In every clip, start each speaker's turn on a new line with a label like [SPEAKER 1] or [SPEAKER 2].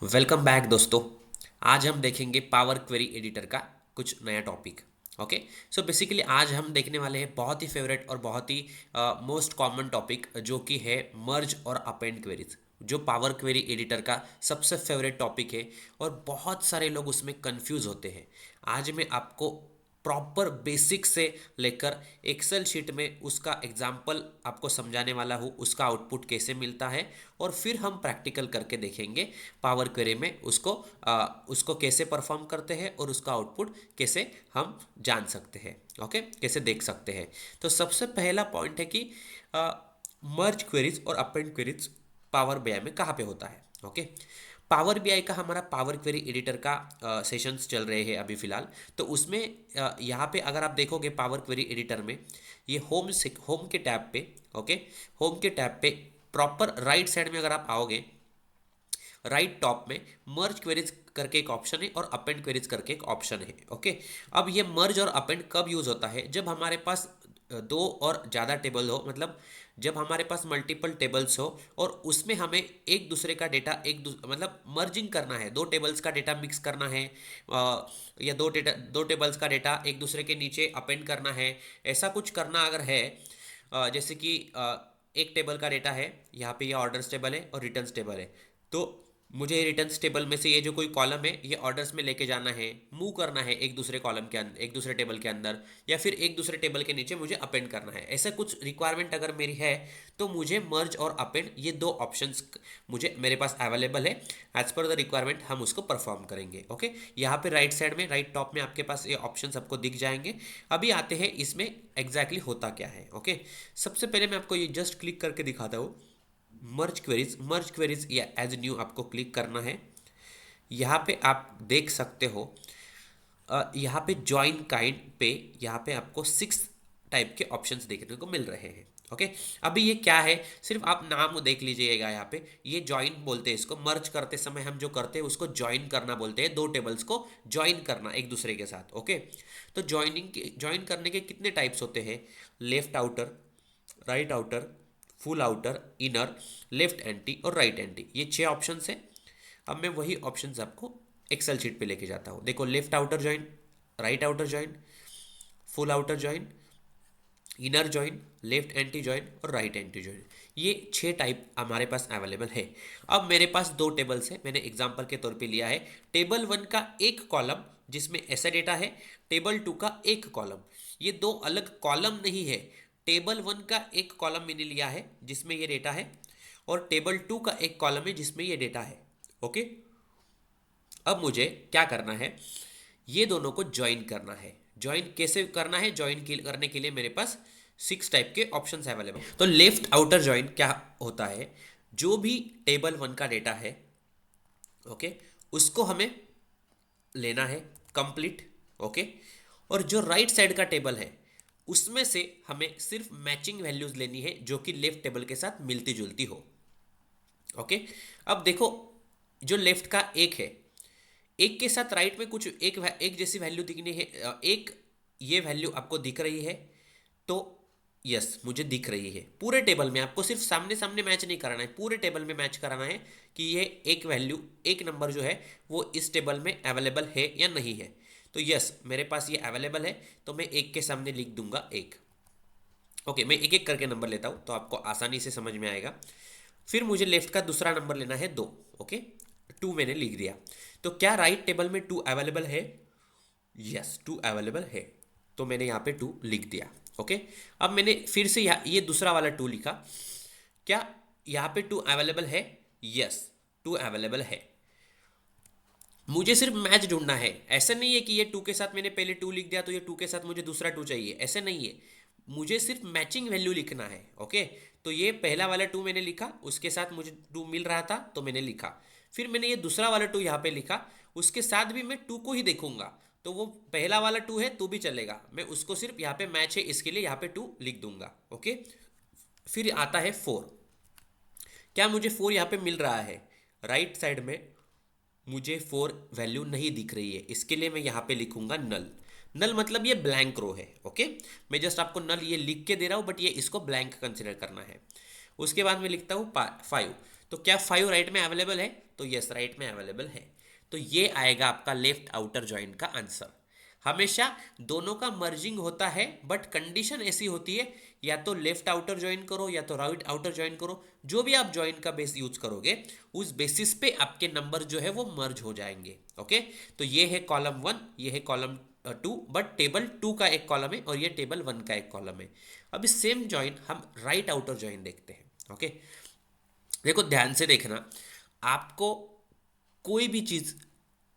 [SPEAKER 1] Welcome back दोस्तों। आज हम देखेंगे पावर क्वेरी एडिटर का कुछ नया टॉपिक। ओके, सो बेसिकली आज हम देखने वाले हैं बहुत ही फेवरेट और बहुत ही मोस्ट कॉमन टॉपिक जो कि है मर्ज और अपेंड क्वेरीज, जो पावर क्वेरी एडिटर का सबसे फेवरेट टॉपिक है और बहुत सारे लोग उसमें कंफ्यूज होते हैं। आज मैं आपको प्रॉपर बेसिक से लेकर एक्सेल शीट में उसका एग्जाम्पल आपको समझाने वाला हूँ, उसका आउटपुट कैसे मिलता है और फिर हम प्रैक्टिकल करके देखेंगे पावर क्वेरी में उसको कैसे परफॉर्म करते हैं और उसका आउटपुट कैसे हम जान सकते हैं। ओके, कैसे देख सकते हैं। तो सबसे पहला पॉइंट है कि मर्ज क्वेरीज और अपेंड क्वेरीज पावर बीआई में कहाँ पे होता है। ओके, पावर बीआई का हमारा पावर क्वेरी एडिटर का सेशंस चल रहे हैं अभी फिलहाल। तो उसमें यहाँ पे अगर आप देखोगे पावर क्वेरी एडिटर में ये होम के टैब पे, ओके, होम के टैब पे प्रॉपर राइट साइड में अगर आप आओगे, राइट टॉप में मर्ज क्वेरीज करके एक ऑप्शन है और अपेंड क्वेरीज करके एक ऑप्शन है। ओके, अब ये मर्ज और अपेंड कब यूज होता है? जब हमारे पास दो और ज़्यादा टेबल हो, मतलब जब हमारे पास मल्टीपल टेबल्स हो और उसमें हमें एक दूसरे का डेटा मतलब मर्जिंग करना है, दो टेबल्स का डेटा मिक्स करना है, या दो टेबल्स का डेटा एक दूसरे के नीचे अपेंड करना है, ऐसा कुछ करना अगर है। जैसे कि एक टेबल का डेटा है, यहाँ पे ये ऑर्डर्स टेबल है और रिटर्न्स टेबल है। तो मुझे रिटर्न्स टेबल में से ये जो कोई कॉलम है ये ऑर्डर्स में लेके जाना है, मूव करना है एक दूसरे कॉलम के अंदर, एक दूसरे टेबल के अंदर, या फिर एक दूसरे टेबल के नीचे मुझे अपेंड करना है। ऐसा कुछ रिक्वायरमेंट अगर मेरी है तो मुझे मर्ज और अपेंड ये दो ऑप्शंस मुझे मेरे पास अवेलेबल है। एज पर द रिक्वायरमेंट हम उसको परफॉर्म करेंगे। ओके, यहाँ पे राइट साइड में राइट टॉप में आपके पास ये ऑप्शंस आपको दिख जाएंगे। अभी आते हैं इसमें एग्जैक्टली होता क्या है। ओके, सबसे पहले मैं आपको ये जस्ट क्लिक करके दिखाता हूँ। मर्ज क्वेरीज या एज न्यू आपको क्लिक करना है। यहाँ पे आप देख सकते हो, यहाँ पे ज्वाइन काइंड पे यहाँ पे आपको 6 टाइप के ऑप्शंस देखने को मिल रहे हैं। ओके, अभी ये क्या है, सिर्फ आप नाम देख लीजिएगा। यहाँ पे ये ज्वाइन बोलते हैं इसको। मर्ज करते समय हम जो करते हैं उसको ज्वाइन करना बोलते हैं, दो टेबल्स को ज्वाइन करना एक दूसरे के साथ। ओके, तो ज्वाइन करने के कितने टाइप्स होते हैं? Left outer, right outer, full outer, inner, left anti और राइट एंटी, ये 6 ऑप्शंस हैं। अब मैं वही ऑप्शंस आपको एक्सेल शीट पे लेके जाता हूँ। देखो, left outer join, right outer join, full outer join, inner join, left anti join और राइट एंटी ज्वाइन, ये 6 टाइप हमारे पास अवेलेबल है। अब मेरे पास दो टेबल्स है, मैंने एग्जांपल के तौर पे लिया है। टेबल 1 का एक कॉलम जिसमें ऐसा डेटा है, टेबल 2 का एक कॉलम। ये दो अलग कॉलम नहीं है। टेबल 1 का एक कॉलम मैंने लिया है जिसमें ये डेटा है और टेबल 2 का एक कॉलम है जिसमें ये डेटा है। ओके, अब मुझे क्या करना है, ये दोनों को ज्वाइन करना है। ज्वाइन कैसे करना है? ज्वाइन करने के लिए मेरे पास 6 टाइप के ऑप्शंस अवेलेबल। तो लेफ्ट आउटर ज्वाइन क्या होता है? जो भी टेबल 1 का डेटा है, ओके, उसको हमें लेना है कंप्लीट। ओके, और जो राइट साइड का टेबल है उसमें से हमें सिर्फ मैचिंग वैल्यूज लेनी है जो कि लेफ्ट टेबल के साथ मिलती जुलती हो। ओके, अब देखो, जो लेफ्ट का एक है, एक के साथ राइट में कुछ एक जैसी वैल्यू दिखनी है। एक ये वैल्यू आपको दिख रही है तो यस, मुझे दिख रही है। पूरे टेबल में आपको सिर्फ सामने सामने मैच नहीं कराना है, पूरे टेबल में मैच कराना है कि ये एक वैल्यू, एक नंबर जो है वो इस टेबल में अवेलेबल है या नहीं है। तो यस, मेरे पास ये अवेलेबल है तो मैं एक के सामने लिख दूंगा एक। ओके, मैं एक एक करके नंबर लेता हूँ तो आपको आसानी से समझ में आएगा। फिर मुझे लेफ्ट का दूसरा नंबर लेना है 2। ओके, 2 मैंने लिख दिया। तो क्या राइट टेबल में 2 अवेलेबल है? यस, 2 अवेलेबल है, तो मैंने यहाँ पे 2 लिख दिया। ओके, अब मैंने फिर से ये दूसरा वाला 2 लिखा। क्या यहाँ पे 2 अवेलेबल है? यस, 2 अवेलेबल है। मुझे सिर्फ मैच ढूंढना है। ऐसा नहीं है कि ये 2 के साथ मैंने पहले 2 लिख दिया तो ये 2 के साथ मुझे दूसरा 2 चाहिए, ऐसे नहीं है। मुझे सिर्फ मैचिंग वैल्यू लिखना है। ओके, तो ये पहला वाला 2 मैंने लिखा, उसके साथ मुझे 2 मिल रहा था तो मैंने लिखा। फिर मैंने ये दूसरा वाला 2 यहाँ पे लिखा, उसके साथ भी मैं 2 को ही देखूंगा। तो वो पहला वाला 2 है तो भी चलेगा, मैं उसको सिर्फ यहाँ पे मैच है इसके लिए यहाँ पे 2 लिख दूंगा। ओके, फिर आता है 4। क्या मुझे 4 यहाँ पे मिल रहा है? राइट साइड में मुझे 4 वैल्यू नहीं दिख रही है, इसके लिए मैं यहाँ पे लिखूंगा नल। नल मतलब ये ब्लैंक रो है। ओके, मैं जस्ट आपको नल ये लिख के दे रहा हूँ बट ये इसको ब्लैंक कंसिडर करना है। उसके बाद मैं लिखता हूँ 5। तो क्या 5 राइट में अवेलेबल है? तो यस, राइट में अवेलेबल है। तो ये आएगा आपका लेफ्ट आउटर जॉइंट का आंसर। हमेशा दोनों का मर्जिंग होता है, बट कंडीशन ऐसी होती है या तो लेफ्ट आउटर ज्वाइन करो या तो राइट आउटर ज्वाइन करो। जो भी आप ज्वाइन का बेस यूज करोगे उस बेसिस पे आपके नंबर जो है वो मर्ज हो जाएंगे। ओके, तो ये है कॉलम 1, ये है कॉलम 2, बट टेबल 2 का एक कॉलम है और ये टेबल 1 का एक कॉलम है। अभी सेम ज्वाइन हम राइट आउटर ज्वाइन देखते हैं। ओके, देखो ध्यान से देखना, आपको कोई भी चीज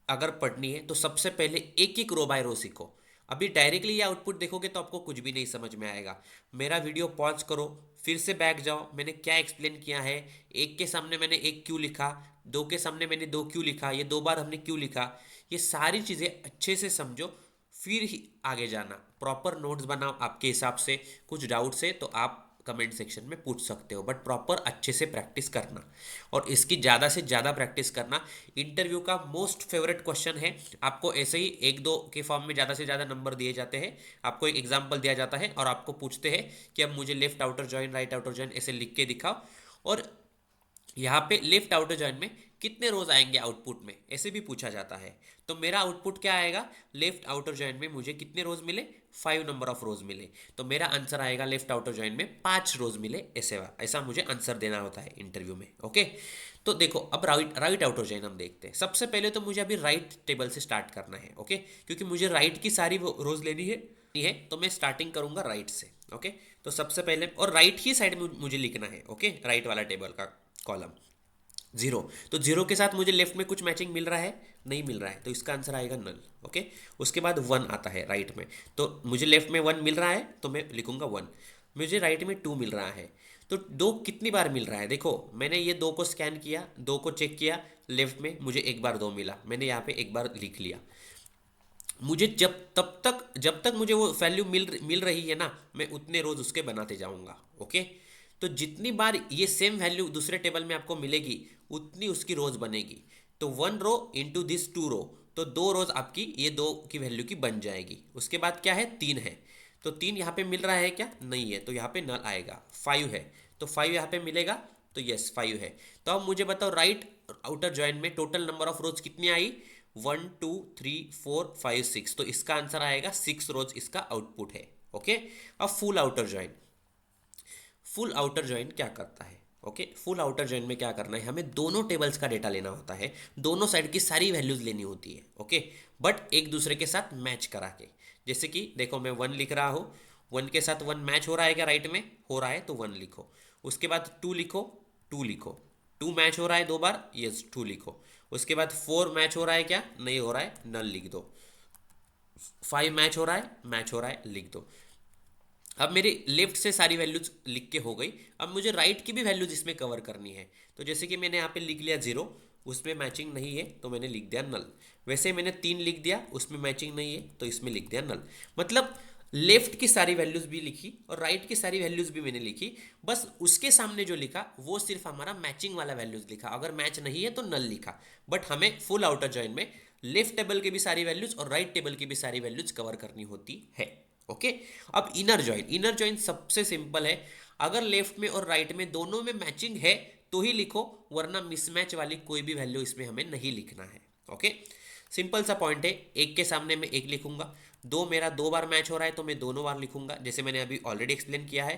[SPEAKER 1] अगर पढ़नी है तो सबसे पहले एक एक रो बाय रो सीखो। अभी डायरेक्टली ये आउटपुट देखोगे तो आपको कुछ भी नहीं समझ में आएगा। मेरा वीडियो पॉज करो, फिर से बैक जाओ, मैंने क्या एक्सप्लेन किया है। एक के सामने मैंने एक क्यों लिखा, दो के सामने मैंने दो क्यों लिखा, ये 2 बार हमने क्यों लिखा, ये सारी चीज़ें अच्छे से समझो, फिर ही आगे जाना। प्रॉपर नोट्स बनाओ आपके हिसाब से। कुछ डाउट्स है तो आप कमेंट सेक्शन में पूछ सकते हो, बट प्रॉपर अच्छे से प्रैक्टिस करना और इसकी ज़्यादा से ज़्यादा प्रैक्टिस करना। इंटरव्यू का मोस्ट फेवरेट क्वेश्चन है। आपको ऐसे ही 1-2 के फॉर्म में ज़्यादा से ज़्यादा नंबर दिए जाते हैं। आपको एक एग्जाम्पल दिया जाता है और आपको पूछते हैं कि अब मुझे left outer join right outer join ऐसे लिख के दिखाओ, और यहाँ पे लेफ्ट आउटर जॉइन में कितने रोज आएंगे आउटपुट में, ऐसे भी पूछा जाता है। तो मेरा आउटपुट क्या आएगा, लेफ्ट आउटर जॉइन में मुझे कितने रोज मिले, 5 नंबर ऑफ रोज मिले। तो मेरा आंसर आएगा लेफ्ट आउटर जॉइन में 5 रोज मिले, ऐसे ऐसा मुझे आंसर देना होता है इंटरव्यू में। ओके, तो देखो अब राइट आउटर जॉइन हम देखते हैं। सबसे पहले तो मुझे अभी राइट टेबल से स्टार्ट करना है। ओके, क्योंकि मुझे राइट की सारी रोज लेनी है, तो मैं स्टार्टिंग करूंगा राइट से। ओके, तो सबसे पहले और राइट ही साइड में मुझे लिखना है। ओके, राइट वाला टेबल का कॉलम 0। तो 0 के साथ मुझे लेफ्ट में कुछ मैचिंग मिल रहा है, नहीं मिल रहा है, तो इसका आंसर आएगा नल। ओके, उसके बाद 1 आता है राइट में, तो मुझे लेफ्ट में 1 मिल रहा है तो मैं लिखूंगा 1। मुझे राइट में 2 मिल रहा है, तो 2 कितनी बार मिल रहा है, देखो मैंने ये 2 को स्कैन किया, 2 को चेक किया, लेफ्ट में मुझे एक बार 2 मिला, मैंने यहाँ पे एक बार लिख लिया। मुझे जब तक मुझे वो वैल्यू मिल रही है ना, मैं उतने रोज उसके बनाते जाऊंगा। ओके, तो जितनी बार ये सेम वैल्यू दूसरे टेबल में आपको मिलेगी उतनी उसकी रोज बनेगी। तो 1 रो इंटू दिस 2 रो, तो 2 रोज आपकी ये 2 की वैल्यू की बन जाएगी। उसके बाद क्या है, 3 है, तो 3 यहाँ पे मिल रहा है क्या, नहीं है, तो यहाँ पे नल आएगा। 5 है, तो 5 यहाँ पे मिलेगा, तो यस 5 है। तो अब मुझे बताओ राइट आउटर ज्वाइन में टोटल नंबर ऑफ रोज कितनी आई, 1 2 3 4 5 6, तो इसका आंसर आएगा 6 रोज, इसका आउटपुट है। ओके, अब full outer join. Full outer join क्या करता है, ओके, फुल आउटर ज्वाइन में क्या करना है, हमें दोनों टेबल्स का डेटा लेना होता है, दोनों साइड की सारी वैल्यूज लेनी होती है। ओके, बट एक दूसरे के साथ मैच करा के। जैसे कि देखो मैं 1 लिख रहा हूँ, 1 के साथ 1 मैच हो रहा है क्या, राइट में हो रहा है तो 1 लिखो। उसके बाद 2 लिखो, 2 लिखो, 2 मैच हो रहा है 2 बार, यस 2 लिखो। उसके बाद 4 मैच हो रहा है क्या, नहीं हो रहा है, नल लिख दो। 5 मैच हो रहा है, मैच हो रहा है, लिख दो। अब मेरे लेफ्ट से सारी वैल्यूज लिख के हो गई, अब मुझे राइट की भी वैल्यूज इसमें कवर करनी है। तो जैसे कि मैंने यहाँ पे लिख लिया 0, उसमें मैचिंग नहीं है तो मैंने लिख दिया नल। वैसे मैंने 3 लिख दिया, उसमें मैचिंग नहीं है तो इसमें लिख दिया नल। मतलब लेफ्ट की सारी वैल्यूज भी लिखी और राइट की सारी वैल्यूज भी मैंने लिखी, बस उसके सामने जो लिखा वो सिर्फ हमारा मैचिंग वाला वैल्यूज लिखा, अगर मैच नहीं है तो नल लिखा। बट हमें फुल आउटर जॉइन में लेफ्ट टेबल की भी सारी वैल्यूज और राइट टेबल की भी सारी वैल्यूज कवर करनी होती है। ओके, अब इनर जॉइन सबसे सिंपल है। अगर लेफ्ट में और राइट में दोनों में मैचिंग है तो ही लिखो, वरना मिसमैच वाली कोई भी वैल्यू इसमें हमें नहीं लिखना है। ओके, सिंपल सा पॉइंट है। एक के सामने मैं एक लिखूंगा, दो मेरा 2 बार मैच हो रहा है तो मैं दोनों बार लिखूंगा, जैसे मैंने अभी ऑलरेडी एक्सप्लेन किया है।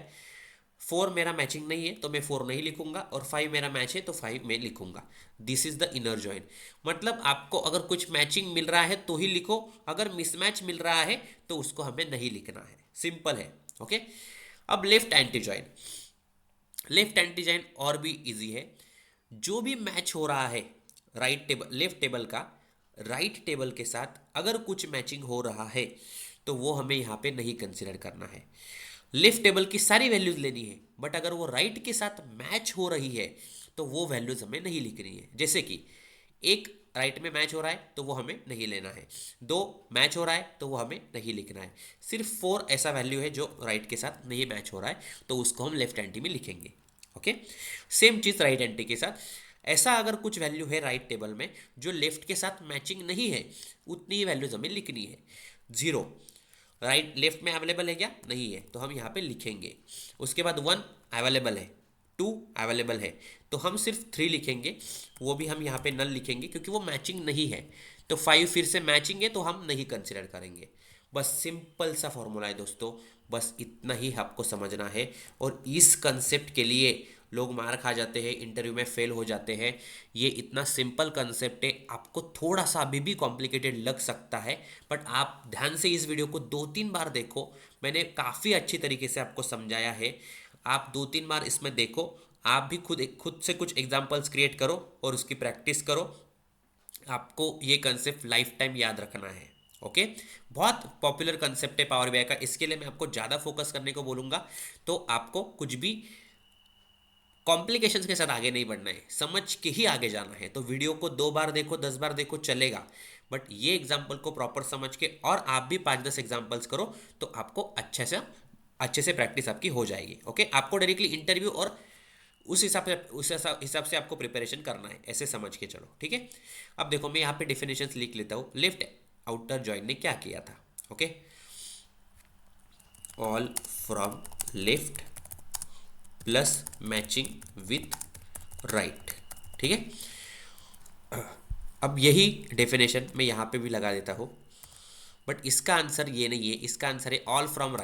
[SPEAKER 1] 4 मेरा मैचिंग नहीं है तो मैं 4 नहीं लिखूंगा, और 5 मेरा मैच है तो 5 मैं लिखूंगा। This is the inner join. मतलब आपको अगर कुछ मैचिंग मिल रहा है तो ही लिखो, अगर मिसमैच मिल रहा है तो उसको हमें नहीं लिखना है, सिंपल है। ओके, अब left anti join. Left anti join और भी इजी है। जो भी मैच हो रहा है लेफ्ट टेबल का राइट टेबल के साथ अगर कुछ मैचिंग हो रहा है तो वो हमें यहाँ पे नहीं कंसिडर करना है। लेफ्ट टेबल की सारी वैल्यूज लेनी है, बट अगर वो राइट के साथ मैच हो रही है तो वो वैल्यूज हमें नहीं लिखनी है। जैसे कि एक राइट में मैच हो रहा है तो वो हमें नहीं लेना है, 2 मैच हो रहा है तो वो हमें नहीं लिखना है, सिर्फ 4 ऐसा वैल्यू है जो राइट के साथ नहीं मैच हो रहा है तो उसको हम लेफ्ट एंटी में लिखेंगे। ओके, सेम चीज़ राइट एंटी के साथ। ऐसा अगर कुछ वैल्यू है राइट टेबल में जो लेफ्ट के साथ मैचिंग नहीं है, उतनी ही वैल्यूज हमें लिखनी है। 0 राइट लेफ्ट में अवेलेबल है क्या, नहीं है, तो हम यहाँ पे लिखेंगे। उसके बाद 1 अवेलेबल है, 2 अवेलेबल है तो हम सिर्फ 3 लिखेंगे, वो भी हम यहाँ पे नल लिखेंगे क्योंकि वो मैचिंग नहीं है। तो 5 फिर से मैचिंग है तो हम नहीं कंसिडर करेंगे। बस सिंपल सा फॉर्मूला है दोस्तों, बस इतना ही आपको समझना है। और इस कंसेप्ट के लिए लोग मार खा जाते हैं, इंटरव्यू में फेल हो जाते हैं। ये इतना सिंपल कंसेप्ट है, आपको थोड़ा सा अभी भी कॉम्प्लिकेटेड लग सकता है, बट आप ध्यान से इस वीडियो को 2-3 बार देखो। मैंने काफ़ी अच्छी तरीके से आपको समझाया है, आप 2-3 बार इसमें देखो। आप भी खुद से कुछ एग्जाम्पल्स क्रिएट करो और उसकी प्रैक्टिस करो। आपको ये कंसेप्ट लाइफ टाइम याद रखना है। ओके, बहुत पॉपुलर कंसेप्ट है पावर बीआई का, इसके लिए मैं आपको ज़्यादा फोकस करने को बोलूँगा। तो आपको कुछ भी कॉम्प्लिकेशंस के साथ आगे नहीं बढ़ना है, समझ के ही आगे जाना है। तो वीडियो को 2 बार देखो, 10 बार देखो, चलेगा, बट ये एग्जाम्पल को प्रॉपर समझ के और आप भी 5-10 एग्जाम्पल्स करो तो आपको अच्छे से प्रैक्टिस आपकी हो जाएगी। ओके, आपको डायरेक्टली इंटरव्यू और उस हिसाब से आपको प्रिपरेशन करना है, ऐसे समझ के चलो। ठीक है, अब देखो मैं यहाँ पे डिफिनेशंस लिख लेता हूँ। लेफ्ट आउटर जॉइन ने क्या किया था? Okay, all from left plus matching with right. ठीक है, अब यही डेफिनेशन मैं यहाँ पे भी लगा देता हूँ, बट इसका आंसर ये नहीं है, इसका आंसर है all from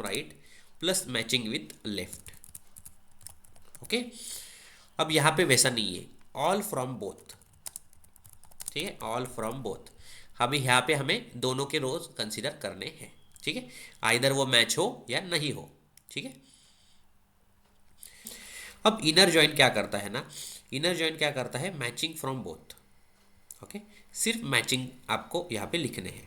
[SPEAKER 1] right plus matching with left. Okay, अब यहाँ पे वैसा नहीं है, ऑल फ्रॉम बोथ। ठीक है, ऑल फ्रॉम बोथ, अभी यहाँ पे हमें दोनों के रोज कंसीडर करने हैं। ठीक है, आइदर वो मैच हो या नहीं हो। ठीक है, अब इनर जॉइन क्या करता है ना, इनर जॉइन क्या करता है, मैचिंग फ्रॉम बोथ। ओके, सिर्फ मैचिंग आपको यहाँ पे लिखने हैं।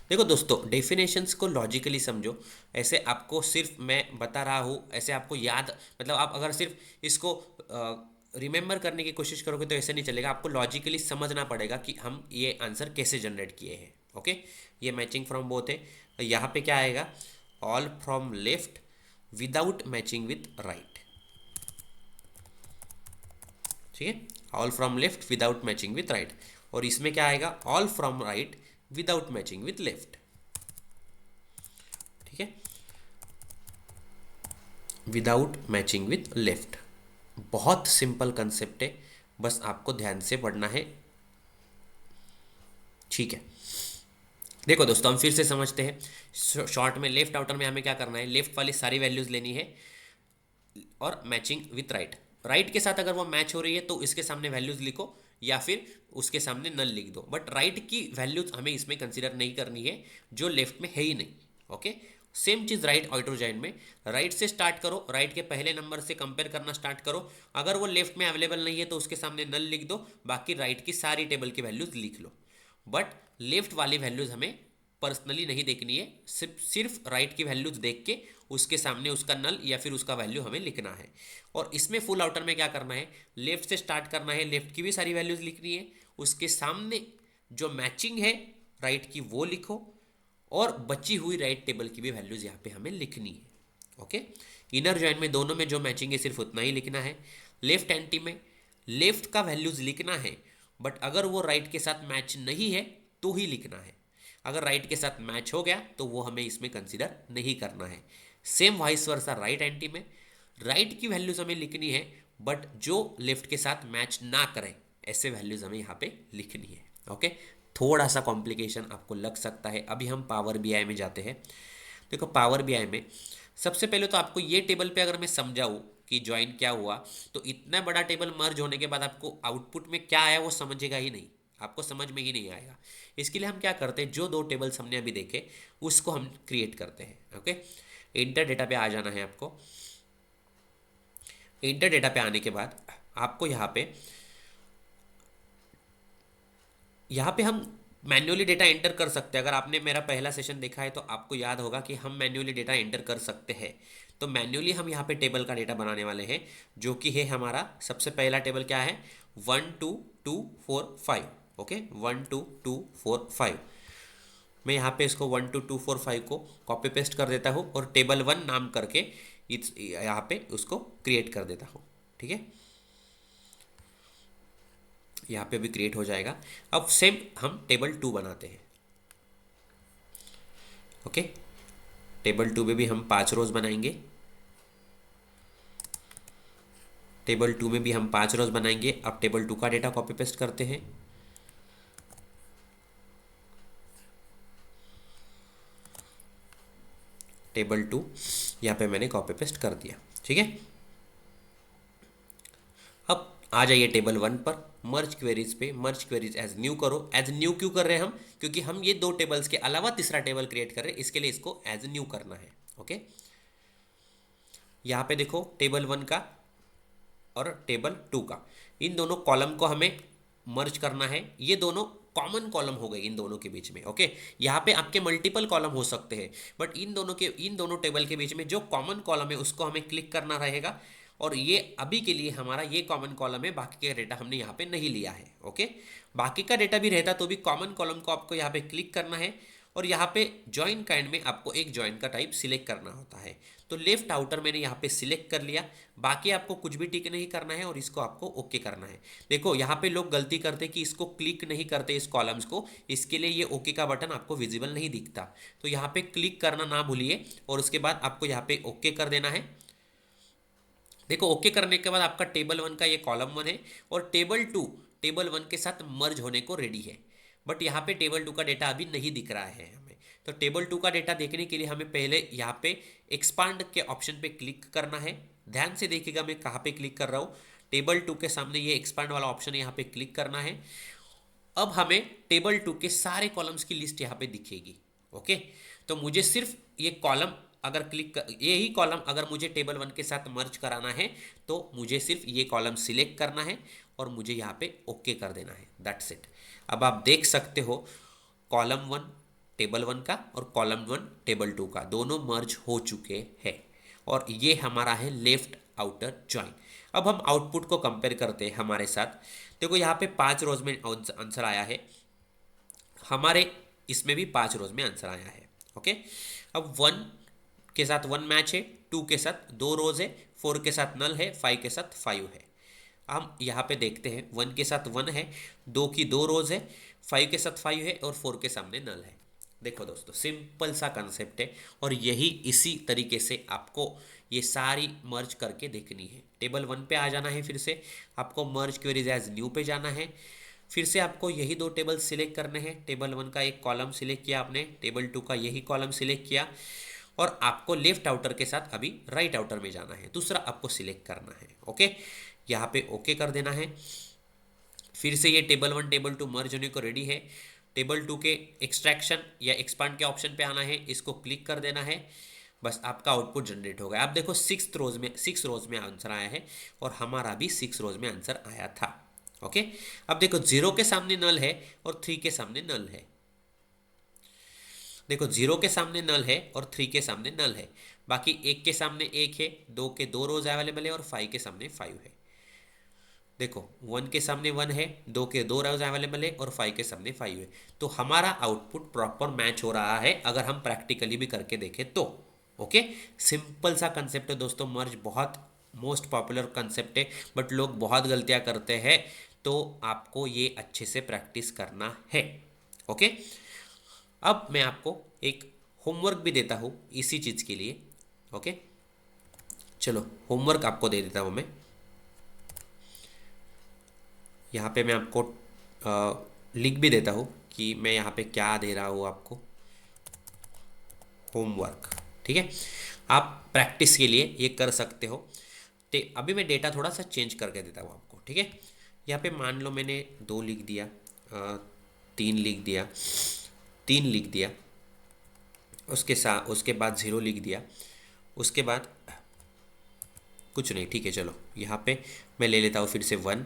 [SPEAKER 1] देखो दोस्तों, डेफिनेशंस को लॉजिकली समझो। ऐसे आपको सिर्फ मैं बता रहा हूँ, ऐसे आपको याद, मतलब आप अगर सिर्फ इसको रिमेंबर करने की कोशिश करोगे तो ऐसे नहीं चलेगा। आपको लॉजिकली समझना पड़ेगा कि हम ये आंसर कैसे जनरेट किए हैं। ओके, ये मैचिंग फ्रॉम बोथ है, यहाँ पे क्या आएगा, all from left without matching with right. ठीक है, all from left without matching with right, और इसमें क्या आएगा, all from right without matching with left. ठीक है, विदाउट मैचिंग विथ लेफ्ट, बहुत सिंपल कंसेप्ट है, बस आपको ध्यान से पढ़ना है। ठीक है, देखो दोस्तों, हम फिर से समझते हैं शॉर्ट में। लेफ्ट आउटर में हमें क्या करना है, लेफ्ट वाली सारी वैल्यूज लेनी है और मैचिंग विथ राइट। राइट के साथ अगर वो मैच हो रही है तो इसके सामने वैल्यूज लिखो या फिर उसके सामने नल लिख दो, बट राइट की वैल्यूज हमें इसमें कंसीडर नहीं करनी है जो लेफ्ट में है ही नहीं। ओके, सेम चीज राइट आउटर जॉइन में, राइट से स्टार्ट करो, राइट के पहले नंबर से कंपेयर करना स्टार्ट करो। अगर वो लेफ्ट में अवेलेबल नहीं है तो उसके सामने नल लिख दो, बाकी राइट की सारी टेबल की वैल्यूज लिख लो। बट लेफ्ट वाली वैल्यूज हमें पर्सनली नहीं देखनी है, सिर्फ राइट की वैल्यूज देख के उसके सामने उसका नल या फिर उसका वैल्यू हमें लिखना है। और इसमें फुल आउटर में क्या करना है, लेफ्ट से स्टार्ट करना है, लेफ्ट की भी सारी वैल्यूज लिखनी है, उसके सामने जो मैचिंग है राइट की वो लिखो, और बची हुई राइट टेबल की भी वैल्यूज यहाँ पे हमें लिखनी है। ओके, इनर जॉइन में दोनों में जो मैचिंग है सिर्फ उतना ही लिखना है। लेफ्ट एंटी में लेफ्ट का वैल्यूज लिखना है, बट अगर वो राइट के साथ मैच नहीं है तो ही लिखना है। अगर राइट के साथ मैच हो गया तो वो हमें इसमें कंसीडर नहीं करना है। Same vice versa right anti में राइट की वैल्यूज हमें लिखनी है, बट जो लेफ्ट के साथ मैच ना करें ऐसे वैल्यूज हमें यहाँ पे लिखनी है। ओके, थोड़ा सा कॉम्प्लिकेशन आपको लग सकता है। अभी हम पावर बीआई में जाते हैं। देखो, पावर बीआई में सबसे पहले तो आपको ये टेबल पे अगर मैं समझाऊँ कि ज्वाइन क्या हुआ, तो इतना बड़ा टेबल मर्ज होने के बाद आपको आउटपुट में क्या आया वो समझेगा ही नहीं, आपको समझ में ही नहीं आएगा। इसके लिए हम क्या करते हैं, जो 2 टेबल्स हमने अभी देखे उसको हम क्रिएट करते हैं। ओके, इंटर डेटा पे आ जाना है आपको। इंटर डेटा पे आने के बाद आपको यहाँ पे हम मैन्युअली डेटा एंटर कर सकते हैं। अगर आपने मेरा पहला सेशन देखा है तो आपको याद होगा कि हम मैन्युअली डेटा एंटर कर सकते हैं। तो मैन्युअली हम यहाँ पे टेबल का डेटा बनाने वाले हैं, जो कि है हमारा सबसे पहला टेबल क्या है, 1 2 2 4 5। ओके, 1 2 2 4 5। मैं यहाँ पे इसको 1 2 2 4 5 को कॉपी पेस्ट कर देता हूँ और टेबल 1 नाम करके यहाँ पे उसको क्रिएट कर देता हूँ। ठीक है, यहाँ पे भी क्रिएट हो जाएगा। अब सेम हम टेबल 2 बनाते हैं। ओके, टेबल 2 में भी हम 5 रोज बनाएंगे। टेबल 2 में भी हम 5 रोज बनाएंगे। अब टेबल 2 का डेटा कॉपी पेस्ट करते हैं। टेबल 2 यहाँ पे मैंने कॉपी पेस्ट कर दिया। ठीक है, अब आ जाइए टेबल 1 पर, मर्ज क्वेरीज पे। मर्ज क्वेरीज एज न्यू करो। एज न्यू क्यों कर रहे हैं हम? क्योंकि हम ये 2 टेबल्स के अलावा तीसरा टेबल क्रिएट कर रहे हैं, इसके लिए इसको एज न्यू करना है। ओके, यहाँ पे देखो टेबल 1 का और टेबल 2 का, इन दोनों कॉलम को हमें मर्ज करना है। ये दोनों कॉमन कॉलम हो गए इन दोनों के बीच में। ओके, यहाँ पे आपके मल्टीपल कॉलम हो सकते हैं, बट इन दोनों टेबल के बीच में जो कॉमन कॉलम है उसको हमें क्लिक करना रहेगा। और ये अभी के लिए हमारा ये कॉमन कॉलम है, बाकी का डेटा हमने यहाँ पे नहीं लिया है। ओके, बाकी का डेटा भी रहता तो भी कॉमन कॉलम को आपको यहाँ पे क्लिक करना है। और यहाँ पे ज्वाइन काइंड में आपको एक ज्वाइन का टाइप सिलेक्ट करना होता है। तो लेफ्ट आउटर मैंने यहाँ पे सिलेक्ट कर लिया, बाकी आपको कुछ भी टिक नहीं करना है और इसको आपको ओके करना है। देखो यहाँ पे लोग गलती करते कि इसको क्लिक नहीं करते इस कॉलम्स को, इसके लिए ये ओके का बटन आपको विजिबल नहीं दिखता। तो यहाँ पे क्लिक करना ना भूलिए और उसके बाद आपको यहाँ पे ओके कर देना है। देखो ओके करने के बाद आपका टेबल 1 का ये कॉलम 1 है और टेबल 2 टेबल 1 के साथ मर्ज होने को रेडी है। बट यहाँ पे टेबल 2 का डेटा अभी नहीं दिख रहा है हमें। तो टेबल 2 का डेटा देखने के लिए हमें पहले यहाँ पे एक्सपांड के ऑप्शन पे क्लिक करना है। ध्यान से देखिएगा मैं कहाँ पे क्लिक कर रहा हूँ। टेबल 2 के सामने ये एक्सपांड वाला ऑप्शन है, यहाँ पे क्लिक करना है। अब हमें टेबल 2 के सारे कॉलम्स की लिस्ट यहाँ पे दिखेगी। ओके, तो मुझे सिर्फ ये कॉलम अगर यही कॉलम अगर मुझे टेबल 1 के साथ मर्ज कराना है तो मुझे सिर्फ ये कॉलम सिलेक्ट करना है और मुझे यहाँ पे ओके कर देना है। That's it. अब आप देख सकते हो कॉलम 1 टेबल 1 का और कॉलम 1 टेबल 2 का दोनों मर्ज हो चुके हैं और ये हमारा है लेफ्ट आउटर ज्वाइन। अब हम आउटपुट को कंपेयर करते हैं हमारे साथ। देखो यहाँ पे 5 रोज में आंसर आया है, हमारे इसमें भी 5 रोज में आंसर आया है। ओके, अब 1 के साथ 1 मैच है, 2 के साथ 2 रोज है, 4 के साथ नल है, 5 के साथ 5 है। हम यहाँ पे देखते हैं 1 के साथ 1 है, 2 की 2 रोज है, 5 के साथ 5 है और 4 के सामने नल है। देखो दोस्तों सिंपल सा कंसेप्ट है और यही इसी तरीके से आपको ये सारी मर्ज करके देखनी है। टेबल 1 पे आ जाना है, फिर से आपको मर्ज क्वेरीज एज न्यू पे जाना है। फिर से आपको यही 2 टेबल सिलेक्ट करने हैं। टेबल 1 का एक कॉलम सिलेक्ट किया आपने, टेबल 2 का यही कॉलम सिलेक्ट किया और आपको लेफ्ट आउटर के साथ अभी राइट आउटर में जाना है, दूसरा आपको सिलेक्ट करना है। ओके, यहाँ पे ओके कर देना है। फिर से ये टेबल 1 टेबल 2 मर्ज होने को रेडी है। टेबल 2 के एक्सट्रैक्शन या एक्सपांड के ऑप्शन पे आना है, इसको क्लिक कर देना है, बस आपका आउटपुट जनरेट हो गया। आप देखो 6 रोज में आंसर आया है और हमारा भी 6 रोज में आंसर आया था। ओके, अब देखो 0 के सामने नल है और 3 के सामने नल है। देखो 0 के सामने नल है और 3 के सामने नल है, बाकी 1 के सामने 1 है, 2 के 2 रोज अवेलेबल है और 5 के सामने 5 है। देखो 1 के सामने 1 है, 2 के 2 रोज अवेलेबल है और 5 के सामने 5 है। तो हमारा आउटपुट प्रॉपर मैच हो रहा है अगर हम प्रैक्टिकली भी करके देखें तो। ओके, सिंपल सा कंसेप्ट है दोस्तों। मर्ज बहुत मोस्ट पॉपुलर कंसेप्ट है बट लोग बहुत गलतियां करते हैं, तो आपको ये अच्छे से प्रैक्टिस करना है। ओके, अब मैं आपको एक होमवर्क भी देता हूँ इसी चीज़ के लिए। ओके, चलो होमवर्क आपको दे देता हूँ मैं। यहाँ पे मैं आपको लिख भी देता हूँ कि मैं यहाँ पे क्या दे रहा हूँ आपको, होमवर्क। ठीक है, आप प्रैक्टिस के लिए ये कर सकते हो। अभी मैं डेटा थोड़ा सा चेंज करके देता हूँ आपको। ठीक है, यहाँ पे मान लो मैंने 2 लिख दिया, 3 लिख दिया, 3 लिख दिया, उसके बाद 0 लिख दिया, उसके बाद कुछ नहीं। ठीक है, चलो यहाँ पे मैं ले लेता हूँ फिर से 1,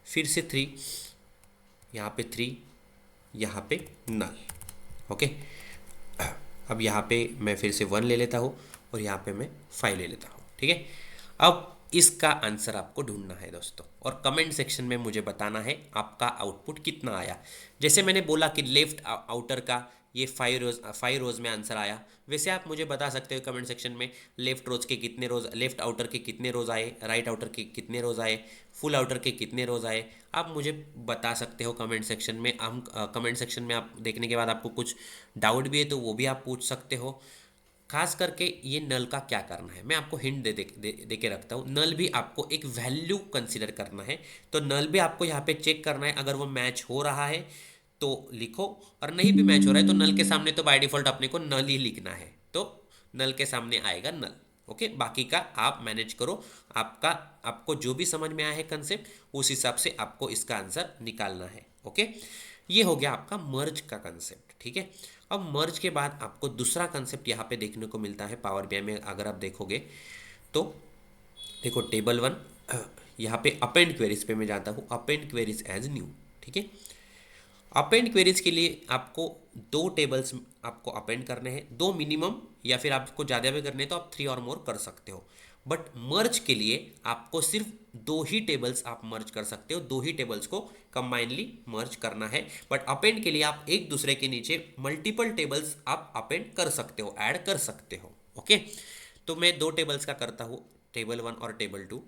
[SPEAKER 1] फिर से 3, यहाँ पे 3, यहाँ पे नल। ओके, अब यहाँ पे मैं फिर से 1 ले लेता हूँ और यहाँ पे मैं 5 ले लेता हूँ। ठीक है, अब इसका आंसर आपको ढूंढना है दोस्तों और कमेंट सेक्शन में मुझे बताना है आपका आउटपुट कितना आया। जैसे मैंने बोला कि लेफ्ट आउटर का ये 5 रोज में आंसर आया। वैसे आप मुझे बता सकते हो कमेंट सेक्शन में लेफ्ट रोज के कितने रोज, लेफ्ट आउटर के कितने रोज आए, राइट आउटर के कितने रोज आए, फुल आउटर के कितने रोज आए, आप मुझे बता सकते हो कमेंट सेक्शन में। हम कमेंट सेक्शन में आप देखने के बाद आपको कुछ डाउट भी है तो वो भी आप पूछ सकते हो। खास करके ये नल का क्या करना है, मैं आपको हिंट दे के रखता हूँ। नल भी आपको एक वैल्यू कंसिडर करना है, तो नल भी आपको यहाँ पे चेक करना है। अगर वो मैच हो रहा है तो लिखो, और नहीं भी मैच हो रहा है तो नल के सामने तो बाय डिफॉल्ट अपने को नल ही लिखना है, तो नल के सामने आएगा नल। ओके, बाकी का आप मैनेज करो। आपको जो भी समझ में आया है कंसेप्ट, उस हिसाब से आपको इसका आंसर निकालना है। ओके, ये हो गया आपका मर्ज का कंसेप्ट। ठीक है, अब मर्ज के बाद आपको दूसरा कंसेप्ट यहाँ पे देखने को मिलता है पावर बीआई में। अगर आप देखोगे तो देखो टेबल 1, यहाँ पे अपेंड क्वेरीज पे मैं जाता हूँ, अपेंड क्वेरीज एज न्यू। ठीक है, अपेंड क्वेरीज के लिए आपको 2 टेबल्स आपको अपेंड करने हैं, 2 मिनिमम, या फिर आपको ज़्यादा भी करने हैं तो आप 3 और मोर कर सकते हो। बट मर्ज के लिए आपको सिर्फ 2 ही टेबल्स आप मर्ज कर सकते हो, 2 ही टेबल्स को कंबाइनली मर्ज करना है। बट अपेंड के लिए आप एक दूसरे के नीचे मल्टीपल टेबल्स आप अपेंड कर सकते हो, ऐड कर सकते हो। ओके, तो मैं 2 टेबल्स का करता हूँ, टेबल 1 और टेबल 2।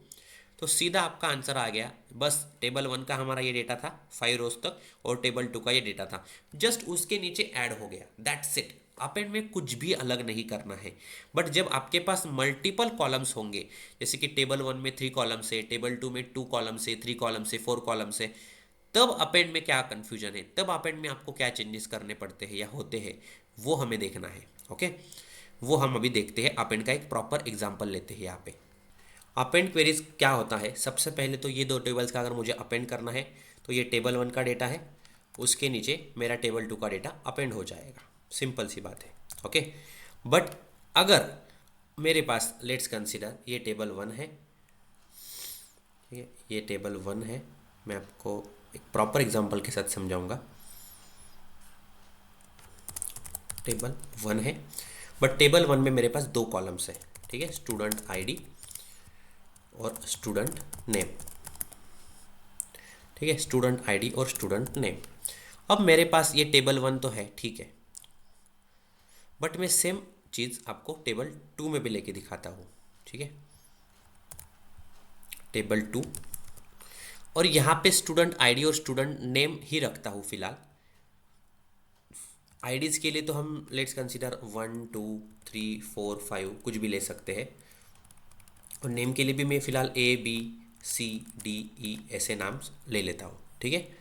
[SPEAKER 1] तो सीधा आपका आंसर आ गया। बस टेबल 1 का हमारा ये डेटा था 5 रोज तक, और टेबल 2 का ये डेटा था, जस्ट उसके नीचे ऐड हो गया, दैट्स इट। अपेंड में कुछ भी अलग नहीं करना है। बट जब आपके पास मल्टीपल कॉलम्स होंगे, जैसे कि टेबल 1 में 3 कॉलम से, टेबल 2 में 2 कॉलम से, 3 कॉलम से, 4 कॉलम से, तब अपेंड में क्या कन्फ्यूजन है, तब अपेंड में आपको क्या चेंजेस करने पड़ते हैं या होते हैं, वो हमें देखना है। ओके, वो हम अभी देखते हैं। अपेंड का एक प्रॉपर एग्जाम्पल लेते हैं यहाँ पे। अपेंड क्वेरीज क्या होता है, सबसे पहले तो ये 2 टेबल्स का अगर मुझे अपेंड करना है तो ये टेबल 1 का डेटा है, उसके नीचे मेरा टेबल 2 का डेटा अपेंड हो जाएगा। सिंपल सी बात है। ओके, बट अगर मेरे पास, लेट्स कंसीडर ये टेबल 1 है, ठीक है, ये टेबल 1 है, मैं आपको एक प्रॉपर एग्जांपल के साथ समझाऊंगा। टेबल 1 है, बट टेबल 1 में मेरे पास 2 कॉलम्स है। ठीक है, स्टूडेंट आईडी और स्टूडेंट नेम। ठीक है, स्टूडेंट आईडी और स्टूडेंट नेम। अब मेरे पास ये टेबल 1 तो है, ठीक है, बट मैं सेम चीज़ आपको टेबल 2 में भी लेके दिखाता हूँ। ठीक है, टेबल 2, और यहाँ पे स्टूडेंट आईडी और स्टूडेंट नेम ही रखता हूँ फिलहाल। आईडीज के लिए तो हम लेट्स कंसीडर 1 2 3 4 5 कुछ भी ले सकते हैं, और नेम के लिए भी मैं फिलहाल ABCDE ऐसे नाम ले लेता हूँ। ठीक है,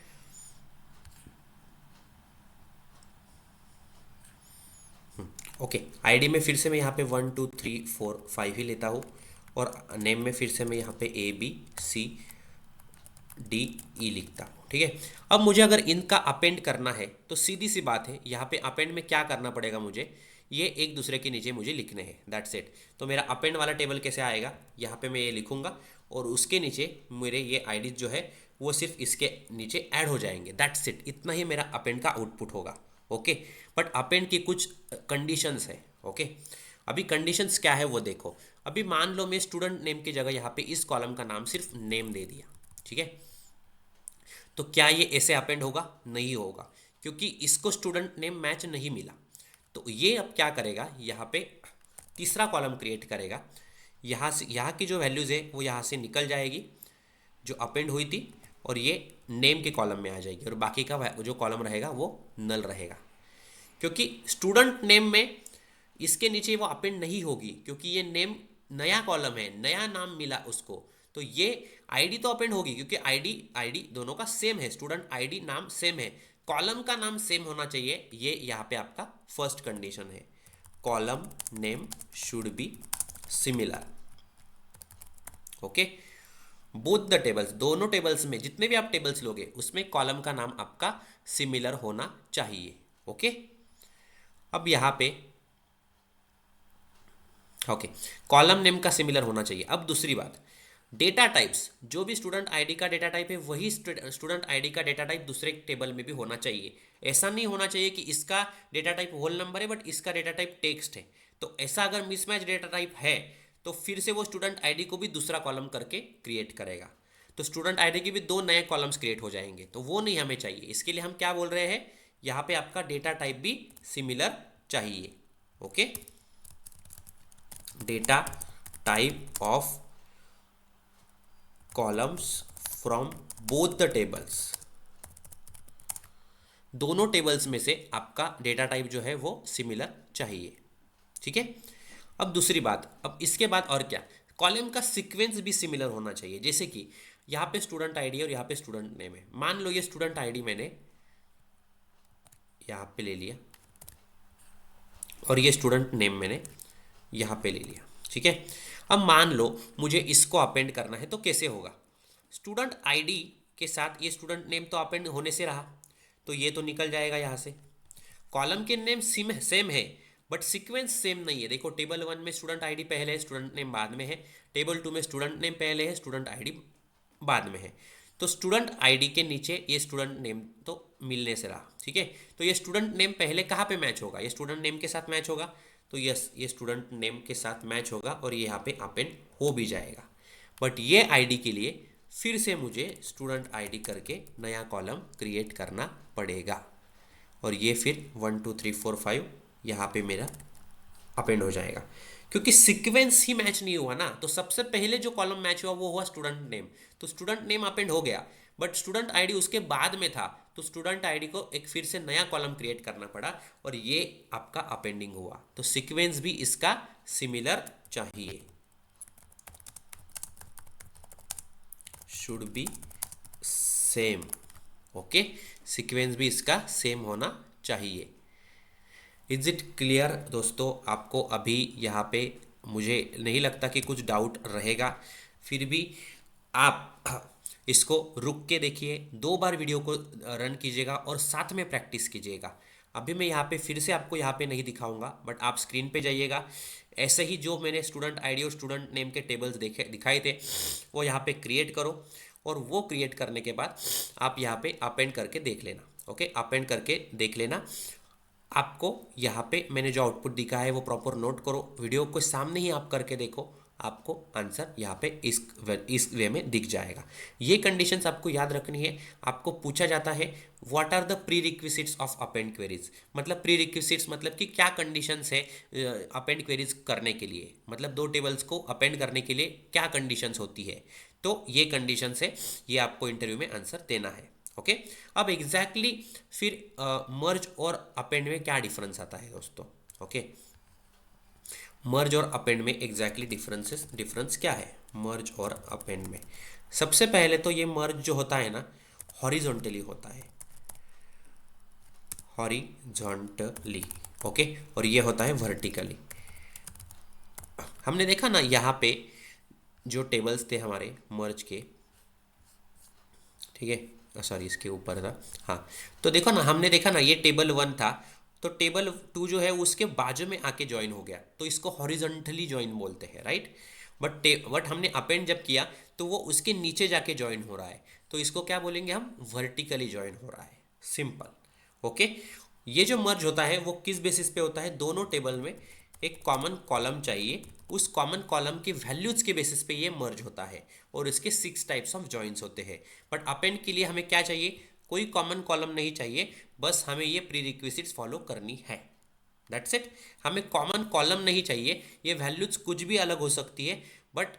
[SPEAKER 1] ओके, आईडी में फिर से मैं यहाँ पे 1 2 3 4 5 ही लेता हूँ, और नेम में फिर से मैं यहाँ पे ABCDE लिखता हूँ। ठीक है, अब मुझे अगर इनका अपेंड करना है तो सीधी सी बात है, यहाँ पे अपेंड में क्या करना पड़ेगा मुझे, ये एक दूसरे के नीचे मुझे लिखने हैं, दैट्स इट। तो मेरा अपेंड वाला टेबल कैसे आएगा, यहाँ पे मैं ये लिखूंगा, और उसके नीचे मेरे ये आईडी जो है वो सिर्फ इसके नीचे ऐड हो जाएंगे, दैट्स इट। इतना ही मेरा अपेंड का आउटपुट होगा। ओके, बट अपेंड की कुछ कंडीशंस है। ओके, अभी कंडीशंस क्या है वो देखो। अभी मान लो मैं स्टूडेंट नेम की जगह यहाँ पे इस कॉलम का नाम सिर्फ नेम दे दिया। ठीक है, तो क्या ये ऐसे अपेंड होगा? नहीं होगा, क्योंकि इसको स्टूडेंट नेम मैच नहीं मिला। तो ये अब क्या करेगा, यहाँ पे तीसरा कॉलम क्रिएट करेगा। यहाँ से, यहाँ की जो वैल्यूज़ है वो यहाँ से निकल जाएगी जो अपेंड हुई थी, और ये नेम के कॉलम में आ जाएगी, और बाकी का जो कॉलम रहेगा वो नल रहेगा। क्योंकि स्टूडेंट नेम में इसके नीचे वो अपेंड नहीं होगी, क्योंकि ये नेम नया कॉलम है, नया नाम मिला उसको, तो ये आईडी तो अपेंड होगी, क्योंकि आईडी दोनों का सेम है, स्टूडेंट आईडी नाम सेम है, कॉलम का नाम सेम होना चाहिए। ये यहाँ पे आपका फर्स्ट कंडीशन है, column name should be similar. Okay, both the tables, दोनों टेबल्स में जितने भी आप टेबल्स लोगे उसमें कॉलम का नाम आपका सिमिलर होना चाहिए। ओके, अब यहाँ पे ओके, कॉलम नेम का सिमिलर होना चाहिए। अब दूसरी बात, डेटा टाइप्स, जो भी स्टूडेंट आईडी का डेटा टाइप है वही स्टूडेंट आईडी का डेटा टाइप दूसरे टेबल में भी होना चाहिए। ऐसा नहीं होना चाहिए कि इसका डेटा टाइप होल नंबर है बट इसका डेटा टाइप टेक्स्ट है। तो ऐसा अगर मिसमैच डेटा टाइप है तो फिर से वो स्टूडेंट आईडी को भी दूसरा कॉलम करके क्रिएट करेगा, तो स्टूडेंट आईडी के भी 2 नए कॉलम्स क्रिएट हो जाएंगे, तो वो नहीं हमें चाहिए। इसके लिए हम क्या बोल रहे हैं, यहाँ पे आपका डेटा टाइप भी सिमिलर चाहिए। Okay, data type of columns from both the tables, दोनों टेबल्स में से आपका डेटा टाइप जो है वो सिमिलर चाहिए। ठीक है, अब दूसरी बात, अब इसके बाद और क्या, कॉलम का सीक्वेंस भी सिमिलर होना चाहिए। जैसे कि यहाँ पे स्टूडेंट आईडी और यहाँ पे स्टूडेंट नेम है। मान लो ये स्टूडेंट आईडी मैंने यहाँ पे ले लिया और ये स्टूडेंट नेम मैंने यहाँ पे ले लिया। ठीक है, अब मान लो मुझे इसको अपेंड करना है, तो कैसे होगा, स्टूडेंट आईडी के साथ ये स्टूडेंट नेम तो अपेंड होने से रहा, तो ये तो निकल जाएगा यहाँ से। कॉलम के नेम सेम है बट सीक्वेंस सेम नहीं है। देखो टेबल 1 में स्टूडेंट आईडी पहले है, स्टूडेंट नेम बाद में है। टेबल 2 में स्टूडेंट नेम पहले है, स्टूडेंट आईडी बाद में है। तो स्टूडेंट आईडी के नीचे ये स्टूडेंट नेम तो मिलने से रहा। ठीक है, तो ये स्टूडेंट नेम पहले कहाँ पे मैच होगा, ये स्टूडेंट नेम के साथ मैच होगा, तो यस ये स्टूडेंट नेम के साथ मैच होगा और ये यहाँ पे अपेंड हो भी जाएगा। बट ये आईडी के लिए फिर से मुझे स्टूडेंट आईडी करके नया कॉलम क्रिएट करना पड़ेगा और ये फिर 1 2 3 4 5 यहाँ पे मेरा अपेंड हो जाएगा, क्योंकि सीक्वेंस ही मैच नहीं हुआ ना। तो सबसे पहले जो कॉलम मैच हुआ वो हुआ स्टूडेंट नेम, तो स्टूडेंट नेम अपेंड हो गया, बट स्टूडेंट आईडी उसके बाद में था, तो स्टूडेंट आईडी को एक फिर से नया कॉलम क्रिएट करना पड़ा और ये आपका अपेंडिंग हुआ। तो सीक्वेंस भी इसका सिमिलर चाहिए, should be same. Okay, sequence भी इसका सेम होना चाहिए। इज इट क्लियर दोस्तों? आपको अभी यहाँ पे मुझे नहीं लगता कि कुछ डाउट रहेगा, फिर भी आप इसको रुक के देखिए, 2 बार वीडियो को रन कीजिएगा और साथ में प्रैक्टिस कीजिएगा। अभी मैं यहाँ पे फिर से आपको यहाँ पे नहीं दिखाऊंगा, बट आप स्क्रीन पे जाइएगा, ऐसे ही जो मैंने स्टूडेंट आईडी और स्टूडेंट नेम के टेबल्स दिखाए थे वो यहाँ पे क्रिएट करो, और वो क्रिएट करने के बाद आप यहाँ पे अपेंड करके देख लेना। ओके, अपेंड करके देख लेना। आपको यहाँ पे मैंने जो आउटपुट दिखा है वो प्रॉपर नोट करो, वीडियो को सामने ही आप करके देखो, आपको आंसर यहाँ पे इस वे में दिख जाएगा। ये कंडीशंस आपको याद रखनी है। आपको पूछा जाता है what are the prerequisites of append queries, मतलब प्री रिक्विजिट्स मतलब कि क्या कंडीशंस है अपेंड क्वेरीज करने के लिए, मतलब 2 टेबल्स को अपेंड करने के लिए क्या कंडीशंस होती है। तो ये कंडीशंस है, ये आपको इंटरव्यू में आंसर देना है। ओके, अब एग्जैक्टली फिर मर्ज और अपेंड में क्या डिफरेंस आता है दोस्तों। ओके, मर्ज और अपेंड में एग्जैक्टली डिफरेंस क्या है मर्ज और अपेंड में। सबसे पहले तो ये मर्ज जो होता है ना हॉरिजॉन्टली होता है, हॉरिजॉन्टली। ओके, और ये होता है वर्टिकली। हमने देखा ना यहाँ पे जो टेबल्स थे हमारे मर्ज के, ठीक है, सॉरी इसके ऊपर था, हाँ, तो देखो ना, हमने देखा ना ये टेबल 1 था, तो टेबल 2 जो है उसके बाजू में आके ज्वाइन हो गया, तो इसको हॉरिजॉन्टली ज्वाइन बोलते हैं, राइट। बट हमने अपेंड जब किया तो वो उसके नीचे जाके ज्वाइन हो रहा है, तो इसको क्या बोलेंगे हम, वर्टिकली ज्वाइन हो रहा है, सिंपल। ओके, ये जो मर्ज होता है वो किस बेसिस पे होता है, दोनों टेबल में एक कॉमन कॉलम चाहिए, उस कॉमन कॉलम की वैल्यूज के बेसिस पे ये मर्ज होता है, और इसके 6 टाइप्स ऑफ जॉइंट्स होते हैं। बट अपेंड के लिए हमें क्या चाहिए, कोई कॉमन कॉलम नहीं चाहिए, बस हमें ये प्री रिक्विजिट्स फॉलो करनी है, दैट्स इट। हमें कॉमन कॉलम नहीं चाहिए, ये वैल्यूज कुछ भी अलग हो सकती है, बट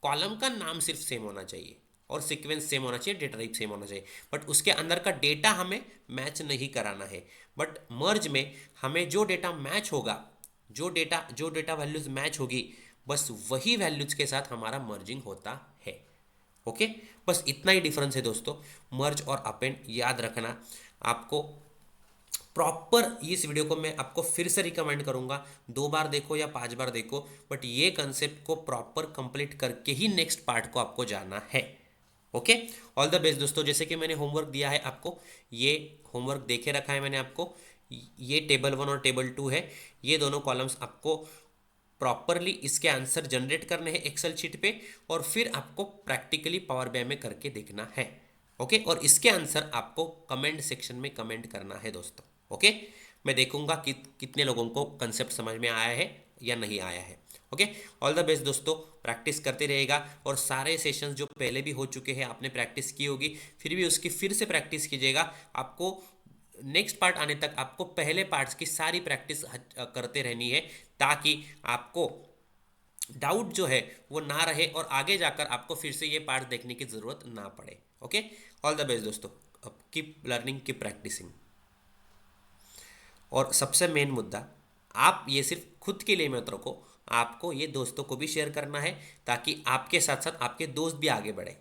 [SPEAKER 1] कॉलम का नाम सिर्फ सेम होना चाहिए और सीक्वेंस सेम होना चाहिए, डेटा टाइप सेम होना चाहिए, बट उसके अंदर का डेटा हमें मैच नहीं कराना है। बट मर्ज में हमें जो डेटा मैच होगा, जो डेटा वैल्यूज मैच होगी, बस वही वैल्यूज के साथ हमारा मर्जिंग होता है। ओके, बस इतना ही डिफरेंस है दोस्तों, मर्ज और अपेंड याद रखना। आपको प्रॉपर इस वीडियो को मैं आपको फिर से रिकमेंड करूंगा, 2 बार देखो या 5 बार देखो, बट ये कंसेप्ट को प्रॉपर कंप्लीट करके ही नेक्स्ट पार्ट को आपको जाना है। ओके, ऑल द बेस्ट दोस्तों। जैसे कि मैंने होमवर्क दिया है आपको, ये होमवर्क देखे रखा है मैंने आपको, ये टेबल 1 और टेबल 2 है, ये दोनों कॉलम्स आपको प्रॉपरली इसके आंसर जनरेट करने हैं एक्सेल शीट पे, और फिर आपको प्रैक्टिकली पावर बीआई में करके देखना है। ओके, और इसके आंसर आपको कमेंट सेक्शन में कमेंट करना है दोस्तों। ओके, मैं देखूंगा कि कितने लोगों को कंसेप्ट समझ में आया है या नहीं आया है। ओके, ऑल द बेस्ट दोस्तों, प्रैक्टिस करते रहेगा, और सारे सेशंस जो पहले भी हो चुके हैं आपने प्रैक्टिस की होगी, फिर भी उसकी फिर से प्रैक्टिस कीजिएगा। आपको नेक्स्ट पार्ट आने तक आपको पहले पार्ट्स की सारी प्रैक्टिस करते रहनी है, ताकि आपको डाउट जो है वो ना रहे और आगे जाकर आपको फिर से ये पार्ट देखने की ज़रूरत ना पड़े। ओके, ऑल द बेस्ट दोस्तों, कीप लर्निंग, कीप प्रैक्टिसिंग। और सबसे मेन मुद्दा, आप ये सिर्फ खुद के लिए मत रखो, आपको ये दोस्तों को भी शेयर करना है, ताकि आपके साथ साथ आपके दोस्त भी आगे बढ़े।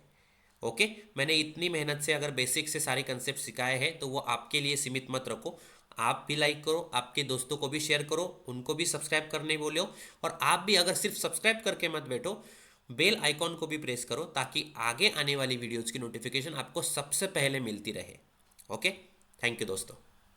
[SPEAKER 1] ओके, मैंने इतनी मेहनत से अगर बेसिक से सारे कंसेप्ट सिखाए हैं तो वो आपके लिए सीमित मत रखो। आप भी लाइक करो, आपके दोस्तों को भी शेयर करो, उनको भी सब्सक्राइब करने बोलो। और आप भी अगर सिर्फ सब्सक्राइब करके मत बैठो, बेल आइकॉन को भी प्रेस करो, ताकि आगे आने वाली वीडियोज़ की नोटिफिकेशन आपको सबसे पहले मिलती रहे। ओके, थैंक यू दोस्तों।